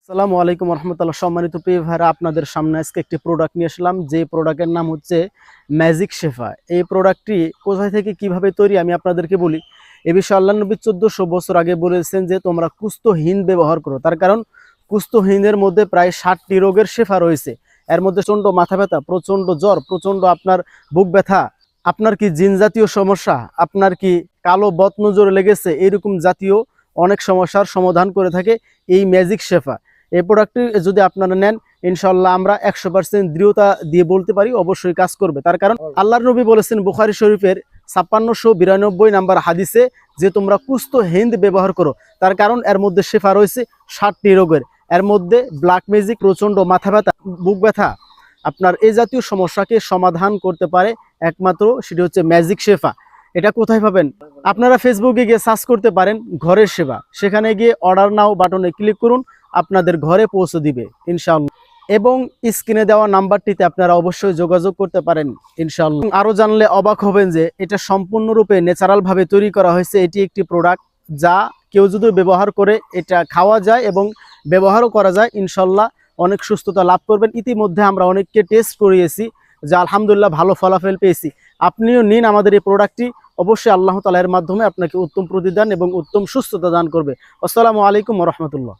আসসালামু আলাইকুম রহমতুল্লাহ। সম্মানিত প্রিয় ভাইরা, আপনাদের সামনে আজকে একটি প্রোডাক্ট নিয়ে আসলাম, যে প্রোডাক্টের নাম হচ্ছে ম্যাজিক শেফা। এই প্রোডাক্টটি কোথায় থেকে কিভাবে তৈরি আমি আপনাদেরকে বলি। এ বিষয়ে আল্লাহ নবী 1400 বছর আগে বলেছেন যে তোমরা কুষ্ঠহীন ব্যবহার করো। তার কারণ কুষ্ঠহীনের মধ্যে প্রায় 60টি রোগের শেফা রয়েছে। এর মধ্যে প্রচণ্ড মাথা ব্যথা, প্রচণ্ড জ্বর, প্রচণ্ড আপনার বুক ব্যথা, আপনার কি জিন জাতীয় সমস্যা, আপনার কি কালো বদনজর লেগেছে, এরকম জাতীয় অনেক সমস্যার সমাধান করে থাকে এই ম্যাজিক শেফা। এই প্রোডাক্টটি যদি আপনারা নেন, ইনশাল্লাহ আমরা 100% দৃঢ়তা দিয়ে বলতে পারি অবশ্যই কাজ করবে। তার কারণ আল্লাহর নবী বলেছেন বুখারী শরীফের 5692 নাম্বার হাদিসে যে তোমরা কুষ্ঠহীন ব্যবহার করো। তার কারণ এর মধ্যে শেফা রয়েছে 60টি রোগের। এর মধ্যে ব্ল্যাক ম্যাজিক, প্রচণ্ড মাথা ব্যথা, বুক ব্যথা, আপনার এই জাতীয় সমস্যাকে সমাধান করতে পারে একমাত্র, সেটি হচ্ছে ম্যাজিক শেফা। এটা কোথায় পাবেন? আপনারা ফেসবুকে গিয়ে সার্চ করতে পারেন ঘরের সেবা, সেখানে গিয়ে অর্ডার নাও বাটনে ক্লিক করুন, আপনাদের ঘরে পৌঁছে দিবে ইনশাআল্লাহ। এবং স্ক্রিনে দেওয়া নাম্বারটিতে আপনারা অবশ্যই যোগাযোগ করতে পারেন ইনশাআল্লাহ। আরও জানলে অবাক হবেন যে এটা সম্পূর্ণরূপে ন্যাচারালভাবে তৈরি করা হয়েছে। এটি একটি প্রোডাক্ট যা কেউ যদি ব্যবহার করে এটা খাওয়া যায় এবং ব্যবহারও করা যায়, ইনশাআল্লাহ অনেক সুস্থতা লাভ করবেন। ইতিমধ্যে আমরা অনেককে টেস্ট করিয়েছি, যা আলহামদুলিল্লাহ ভালো ফলাফল পেয়েছি। আপনিও নিন আমাদের এই প্রোডাক্টটি, অবশ্যই আল্লাহ তাআলা এর মাধ্যমে আপনাকে উত্তম প্রতিদান এবং উত্তম সুস্থতা দান করবে। আসসালামু আলাইকুম ওয়া রাহমাতুল্লাহ।